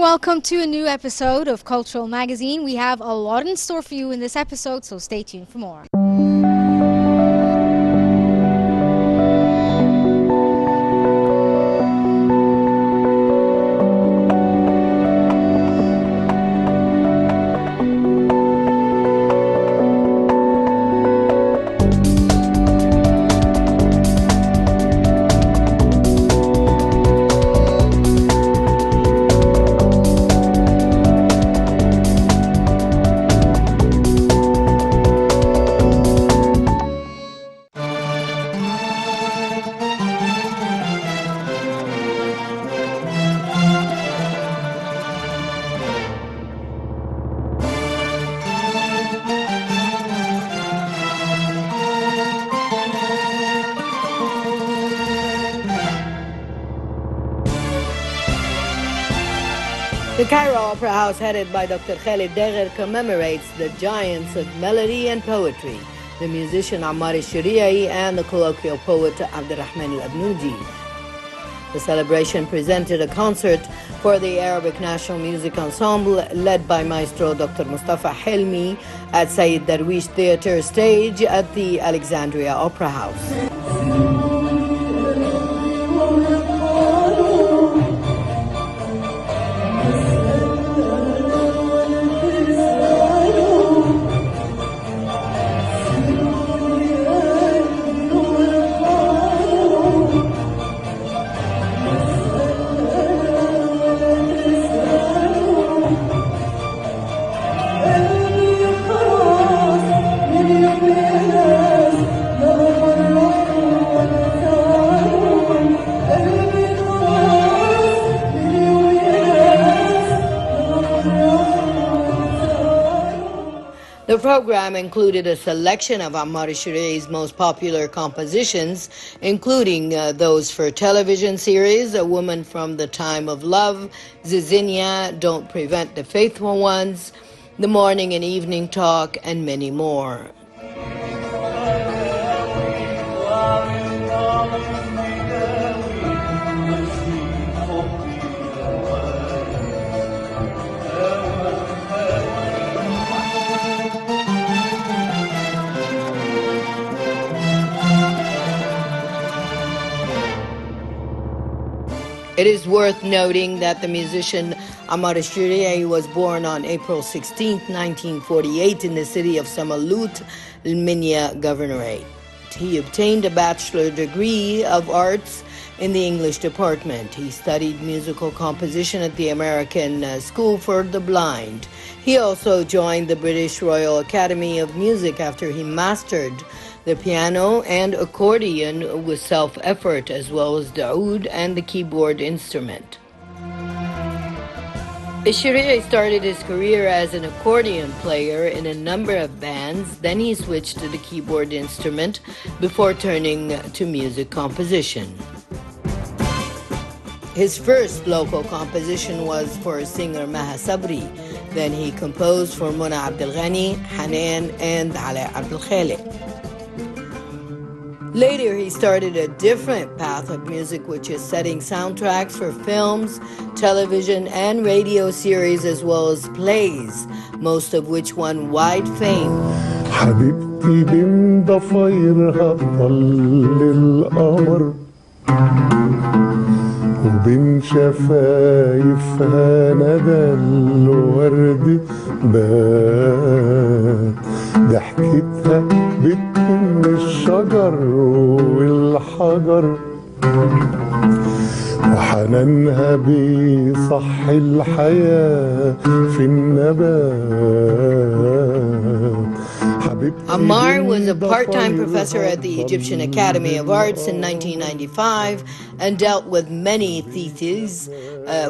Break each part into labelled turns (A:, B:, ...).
A: welcome to a new episode of Cultural Magazine. We have a lot in store for you in this episode, so stay tuned for more.
B: The Cairo Opera House, headed by Dr. Khalid Dagher, commemorates the giants of melody and poetry, the musician Ammar al-Shari'i and the colloquial poet Abdurrahman al-Abnoudi. The celebration presented a concert for the Arabic National Music Ensemble led by Maestro Dr. Mustafa Helmi at Sayyid Darwish Theatre stage at the Alexandria Opera House. The program included a selection of Ammar al-Shari'i's most popular compositions, including those for television series, A Woman from the Time of Love, Zizinia, Don't Prevent the Faithful Ones, The Morning and Evening Talk, and many more. It is worth noting that the musician Ammar al-Shari'i was born on April 16, 1948 in the city of Samalut, Al-Minya Governorate. He obtained a bachelor degree of arts in the English department. He studied musical composition at the American School for the Blind. He also joined the British Royal Academy of Music after he mastered the piano and accordion with self-effort, as well as the oud and the keyboard instrument. Al-Shari'i started his career as an accordion player in a number of bands, then he switched to the keyboard instrument before turning to music composition. His first local composition was for singer Maha Sabri. Then he composed for Mona Abdel Ghani, Hanan, and Ala Abdel Khaliq. Later, he started a different path of music, which is setting soundtracks for films, television, and radio series, as well as plays, most of which won wide fame.
C: حبيبتي بين ضفايرها بطل القمر وبين شفايفها ندى الورد بات ضحكتها بتكون الشجر والحجر وحنانها بيصحي الحياة في النبات.
B: Ammar was a part-time professor at the Egyptian Academy of Arts in 1995 and dealt with many theses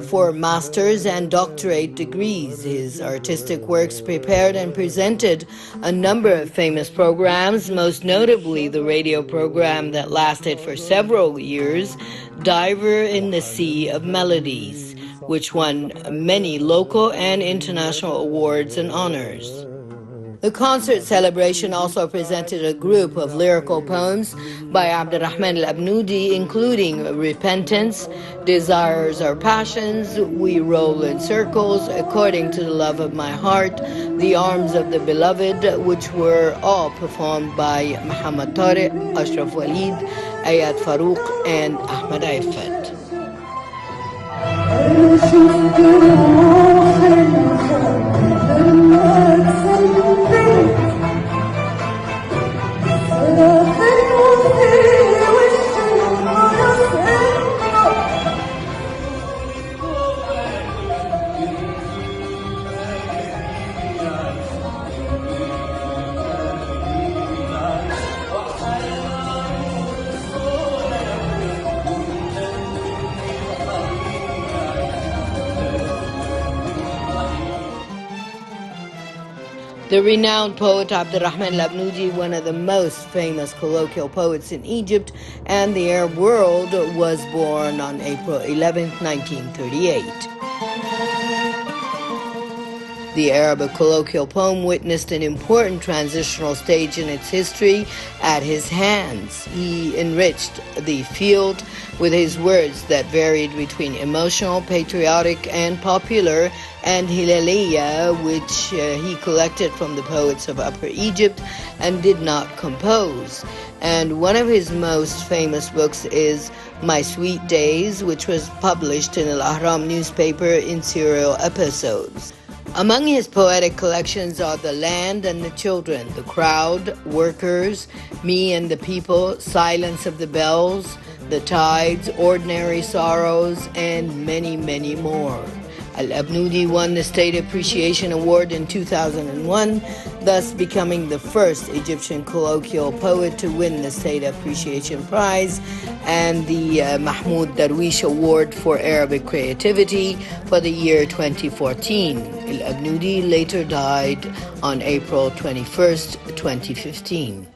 B: for master's and doctorate degrees. His artistic works prepared and presented a number of famous programs, most notably the radio program that lasted for several years, Diver in the Sea of Melodies, which won many local and international awards and honors. The concert celebration also presented a group of lyrical poems by Abdurrahman al-Abnoudi, including Repentance, Desires Are Passions, We Roll in Circles, According to the Love of My Heart, The Arms of the Beloved, which were all performed by Muhammad Tariq, Ashraf Walid, Ayat Farouk, and Ahmed Aifat. The renowned poet Abdurrahman al-Abnoudi, one of the most famous colloquial poets in Egypt and the Arab world, was born on April 11, 1938. The Arabic colloquial poem witnessed an important transitional stage in its history at his hands. He enriched the field with his words that varied between emotional, patriotic, and popular, and Hilaliya, which he collected from the poets of Upper Egypt and did not compose. And one of his most famous books is My Sweet Days, which was published in Al-Ahram newspaper in serial episodes. Among his poetic collections are The Land and the Children, The Crowd, Workers, Me and the People, Silence of the Bells, The Tides, Ordinary Sorrows, and many, many more. Al-Abnoudi won the State Appreciation Award in 2001, thus becoming the first Egyptian colloquial poet to win the State Appreciation Prize and the Mahmoud Darwish Award for Arabic Creativity for the year 2014. Al-Abnoudi later died on April 21st, 2015.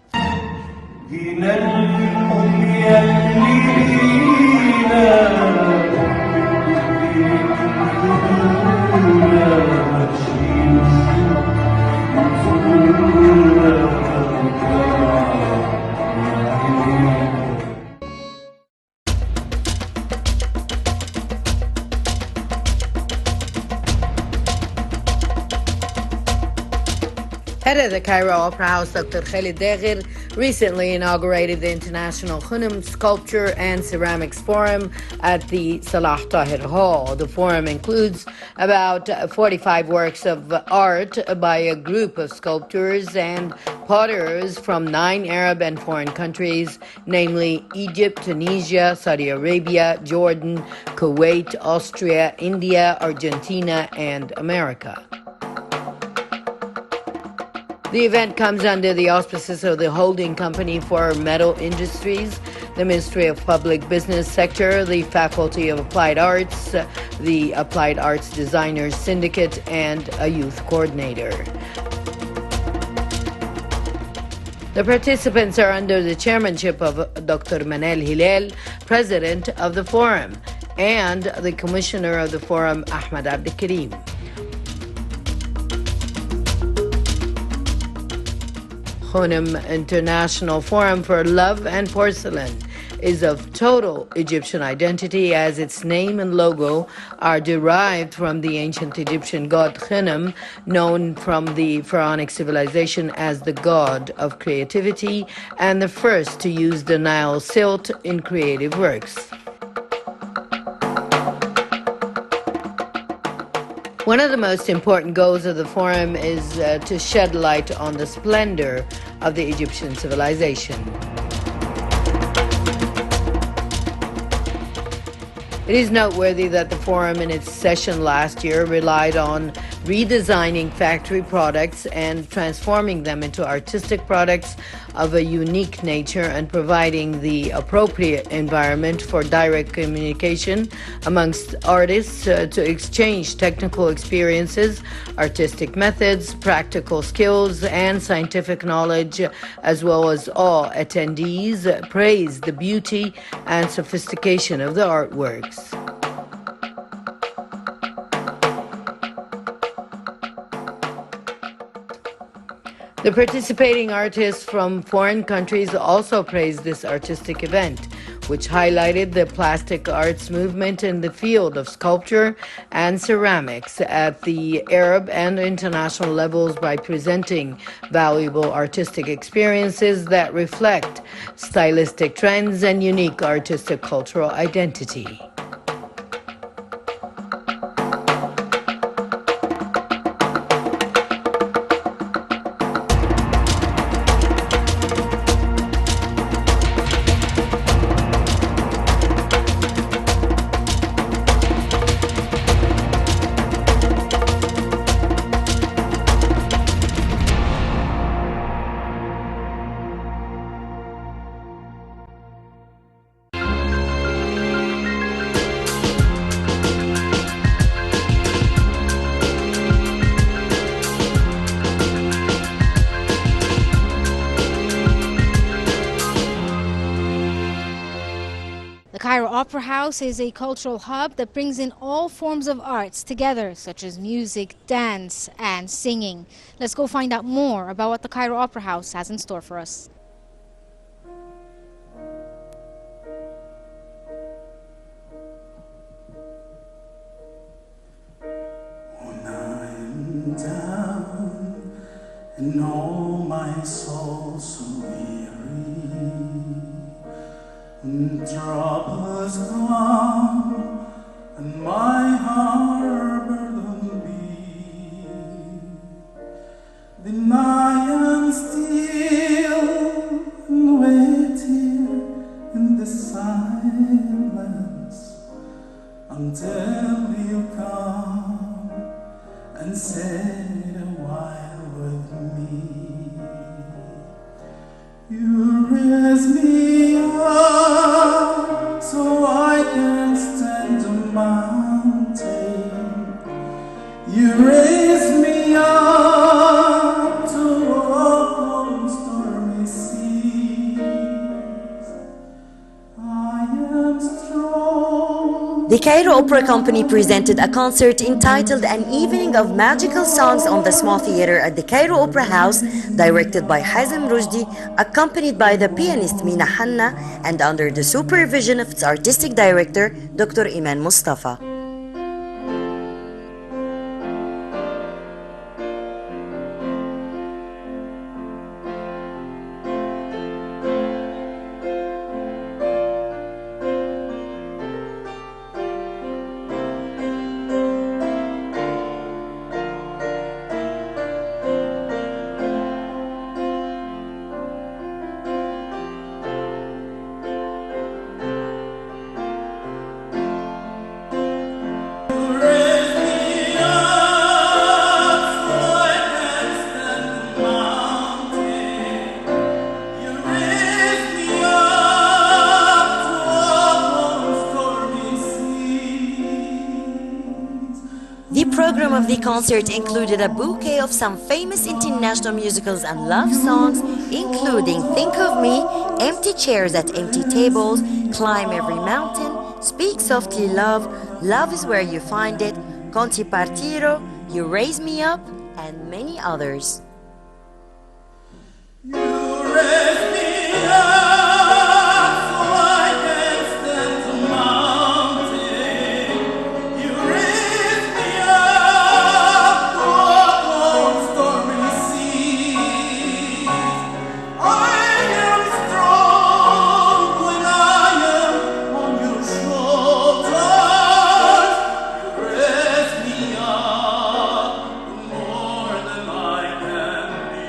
B: Head of the Cairo Opera House, Dr. Khalid Dagher, recently inaugurated the International Khunim Sculpture and Ceramics Forum at the Salah Tahir Hall. The forum includes about 45 works of art by a group of sculptors and potters from 9 Arab and foreign countries, namely Egypt, Tunisia, Saudi Arabia, Jordan, Kuwait, Austria, India, Argentina, and America. The event comes under the auspices of the Holding Company for Metal Industries, the Ministry of Public Business Sector, the Faculty of Applied Arts, the Applied Arts Designers Syndicate, and a youth coordinator. The participants are under the chairmanship of Dr. Manal Hilal, president of the forum, and the commissioner of the forum, Ahmed Abdelkarim. Khunim International Forum for Love and Porcelain is of total Egyptian identity, as its name and logo are derived from the ancient Egyptian god Khunim, known from the pharaonic civilization as the god of creativity and the first to use the Nile silt in creative works. One of the most important goals of the forum is to shed light on the splendor of the Egyptian civilization. It is noteworthy that the forum in its session last year relied on redesigning factory products and transforming them into artistic products of a unique nature and providing the appropriate environment for direct communication amongst artists to exchange technical experiences, artistic methods, practical skills, and scientific knowledge, as well as all attendees praised the beauty and sophistication of the artworks. The participating artists from foreign countries also praised this artistic event, which highlighted the plastic arts movement in the field of sculpture and ceramics at the Arab and international levels by presenting valuable artistic experiences that reflect stylistic trends and unique artistic cultural identity.
A: The Cairo Opera House is a cultural hub that brings in all forms of arts together, such as music, dance, and singing. Let's go find out more about what the Cairo Opera House has in store for us.
D: When I'm down and all my soul so weary, when troubles come and my heart burdened be, then I am still and waiting in the silence until you come and sit a while with me. You raise me up so I can stand a mountain. You raise me up to walk on stormy seas. I am strong.
E: The Cairo Opera Company presented a concert entitled An Evening of Magical Songs on the Small Theater at the Cairo Opera House, directed by Hazem Rushdie, accompanied by the pianist Mina Hanna, and under the supervision of its artistic director, Dr. Iman Mustafa. The program of the concert included a bouquet of some famous international musicals and love songs, including Think of Me, Empty Chairs at Empty Tables, Climb Every Mountain, Speak Softly Love, Love is Where You Find It, Conti Partiro, You Raise Me Up, and many others.
D: You raise me up so I can stand the mountain. You raise me up to walk on stormy seas. I am strong when I am on your shoulders. You raise me up more than I can be.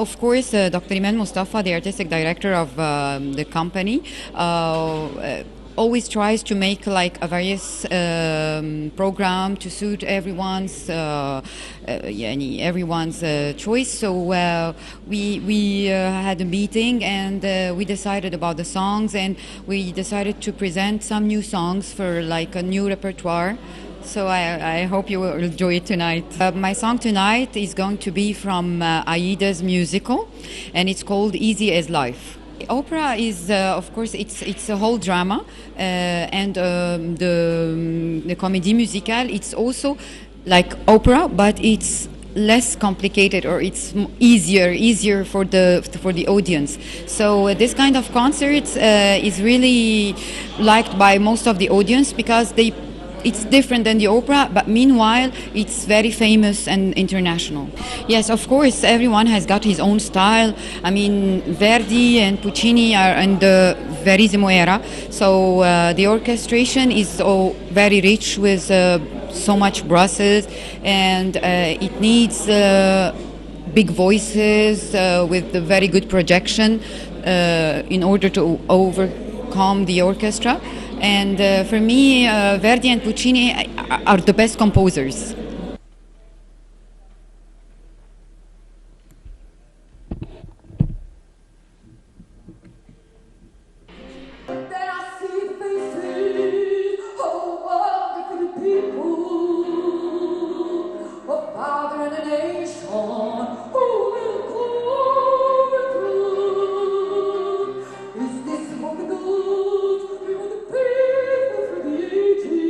F: Of course, Dr. Iman Mustafa, the artistic director of the company, always tries to make like a various program to suit everyone's choice. So we had a meeting and we decided about the songs, and we decided to present some new songs for like a new repertoire So I hope you will enjoy it tonight. My song tonight is going to be from Aida's musical, and it's called Easy as Life. Opera is, of course, it's a whole drama, and the comédie musicale. It's also like opera, but it's less complicated, or it's easier for the audience. So this kind of concert is really liked by most of the audience because it's different than the opera, but meanwhile it's very famous and international. Yes, of course, everyone has got his own style. I mean, Verdi and Puccini are in the Verissimo era, so the orchestration is very rich with so much brasses, and it needs big voices with a very good projection in order to overcome the orchestra. And for me, Verdi and Puccini are the best composers.
G: Then I see the faces of all the people, a father and a nation who will go through. Is this what the goes before the people for the ages?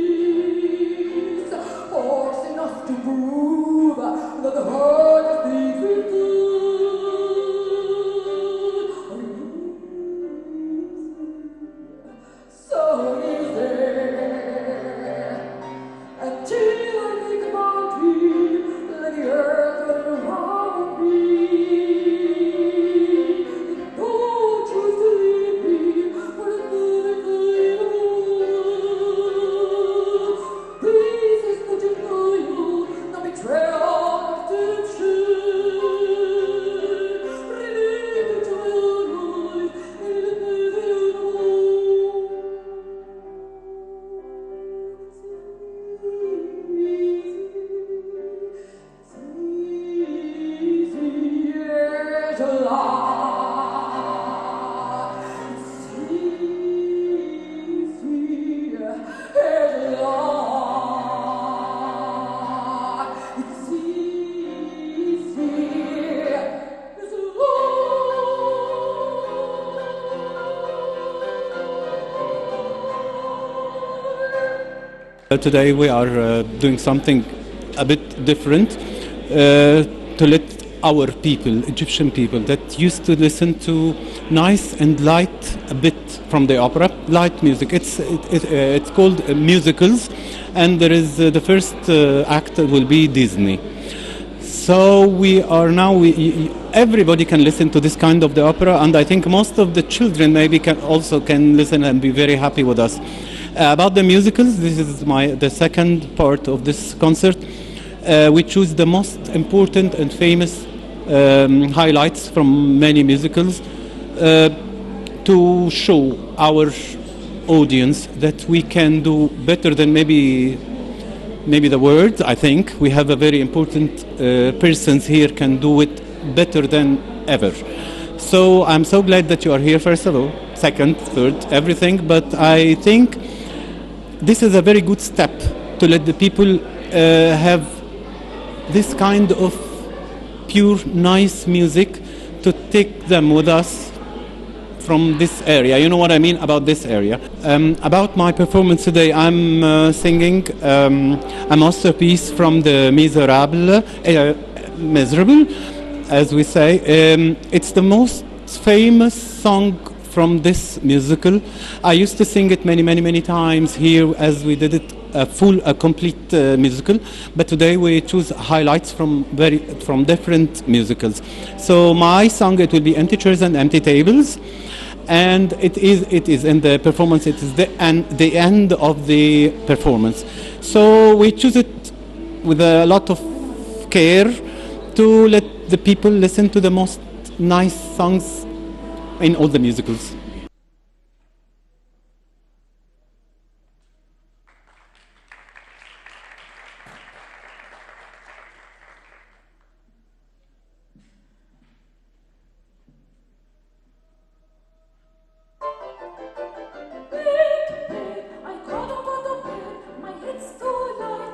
G: Force enough to prove that the hardest things we do are so easy. Until I think about me, let the earth let around me. Don't choose to leave me for the good of the world. This is the denial, the betrayal of redemption. Relieve the child noise, and the
H: Today we are doing something a bit different to let our people, Egyptian people, that used to listen to nice and light a bit from the opera, light music. It's called musicals, and there is the first act will be Disney. So we are now, everybody can listen to this kind of the opera, and I think most of the children maybe can listen and be very happy with us. About the musicals, this is the second part of this concert. We choose the most important and famous highlights from many musicals to show our audience that we can do better than maybe the words. I think we have a very important persons here can do it better than ever. So I'm so glad that you are here, first of all, second, third, everything. But I think this is a very good step to let the people have this kind of pure, nice music, to take them with us from this area. You know what I mean about this area. About my performance today, I'm singing a masterpiece from the Miserable, as we say. It's the most famous song from this musical. I used to sing it many times here, as we did it a complete musical. But today we choose highlights from different musicals. So my song, it will be Empty Chairs and Empty Tables, and it is in the performance. It is the end of the performance. So we choose it with a lot of care to let the people listen to the most nice songs in all the musicals.
G: I got up on the bed, my head's too light.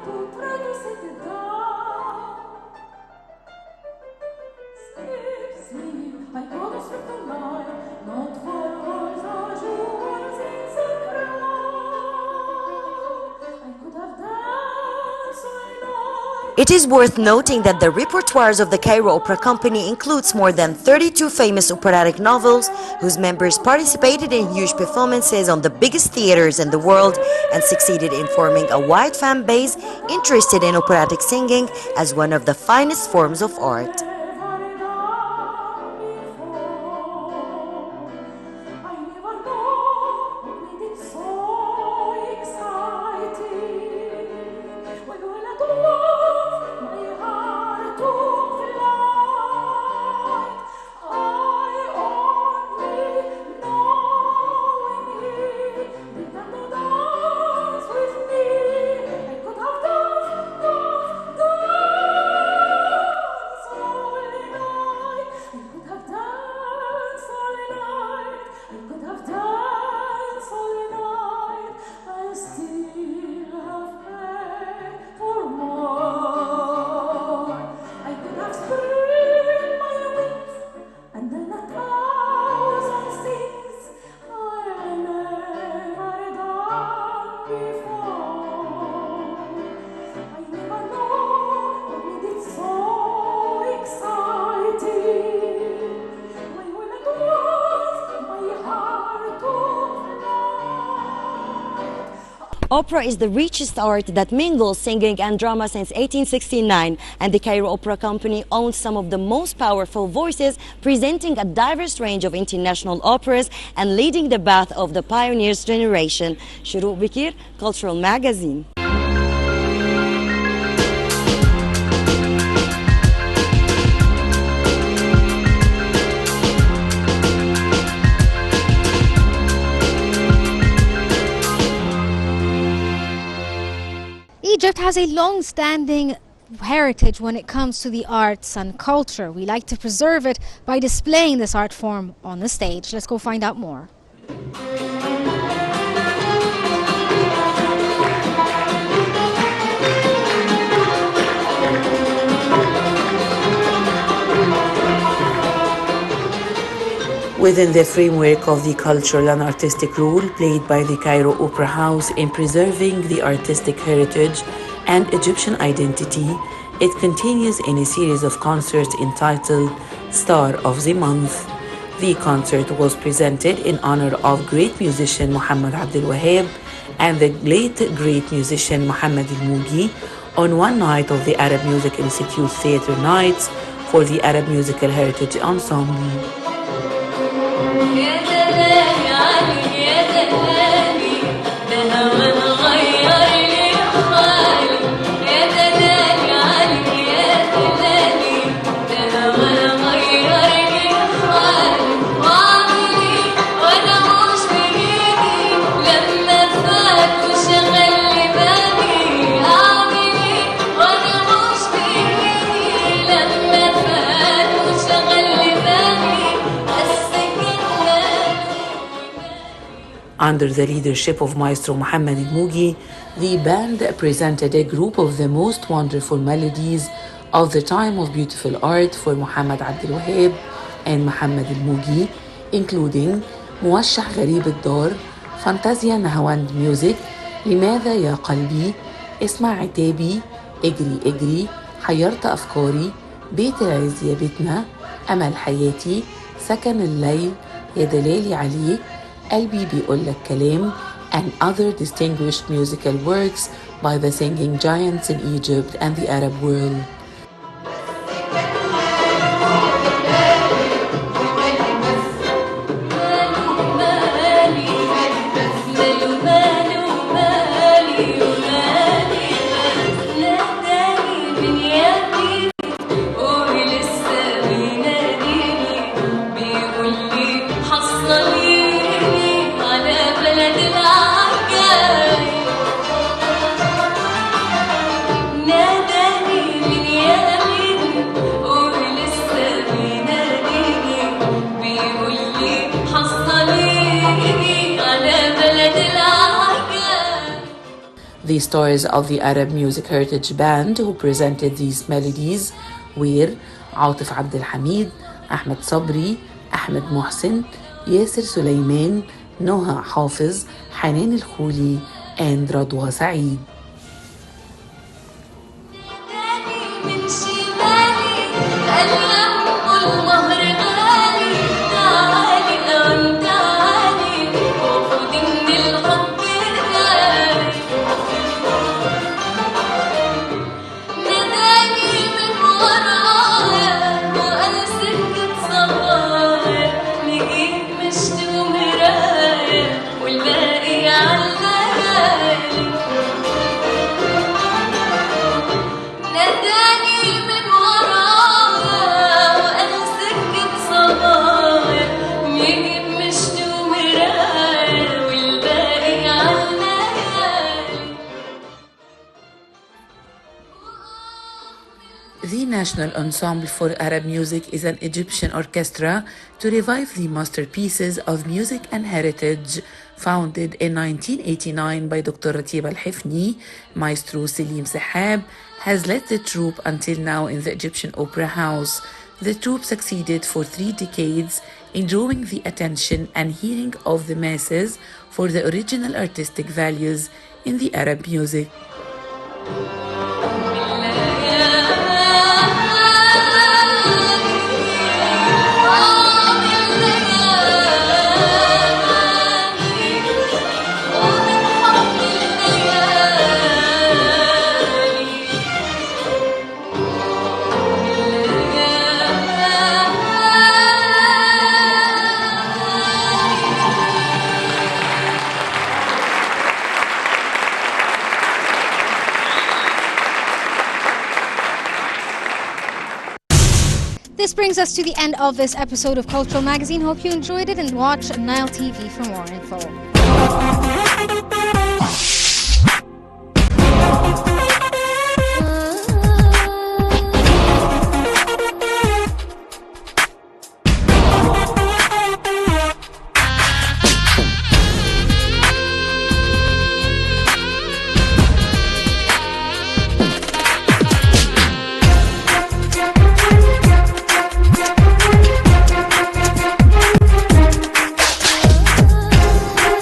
E: It is worth noting that the repertoires of the Cairo Opera Company includes more than 32 famous operatic novels, whose members participated in huge performances on the biggest theaters in the world and succeeded in forming a wide fan base interested in operatic singing as one of the finest forms of art. Opera is the richest art that mingles singing and drama since 1869, and the Cairo Opera Company owns some of the most powerful voices, presenting a diverse range of international operas and leading the path of the pioneers generation. Shuruq Bikir, Cultural Magazine.
A: Egypt has a long-standing heritage when it comes to the arts and culture. We like to preserve it by displaying this art form on the stage. Let's go find out more.
I: Within the framework of the cultural and artistic role played by the Cairo Opera House in preserving the artistic heritage and Egyptian identity, it continues in a series of concerts entitled Star of the Month. The concert was presented in honor of great musician Muhammad Abdel Wahab and the late great musician Muhammad al-Mugi on one night of the Arab Music Institute Theatre Nights for the Arab Musical Heritage Ensemble. Under the leadership of Maestro Muhammad al-Mugi, the band presented a group of the most wonderful melodies of the time of beautiful art for Muhammad Abdel Wahab and Muhammad al-Mugi, including موشح غريب الدار, فانتازيا نهاوند ميوزك, لماذا يا قلبي, اسمع عتابي, اجري اجري, حيرت أفكاري, بيت العز يا بيتنا, أمل حياتي, سكن الليل, يا دلالي عليك, قلبي بيقول لك كلام, and other distinguished musical works by the singing giants in Egypt and the Arab world. The stars of the Arab Music Heritage Band who presented these melodies were عاطف عبد الحميد, Ahmed Sabri, Ahmed Mohsen, Yasser Suleiman, Noha Hafiz, Hanan al-Khouli, and Radwa Saeed. The National Ensemble for Arab Music is an Egyptian orchestra to revive the masterpieces of music and heritage. Founded in 1989 by Dr. Ratib Al-Hifni, Maestro Selim Sahab has led the troupe until now in the Egyptian Opera House. The troupe succeeded for 3 decades in drawing the attention and hearing of the masses for the original artistic values in the Arab music.
A: This brings us to the end of this episode of Cultural Magazine. Hope you enjoyed it and watch Nile TV for more info.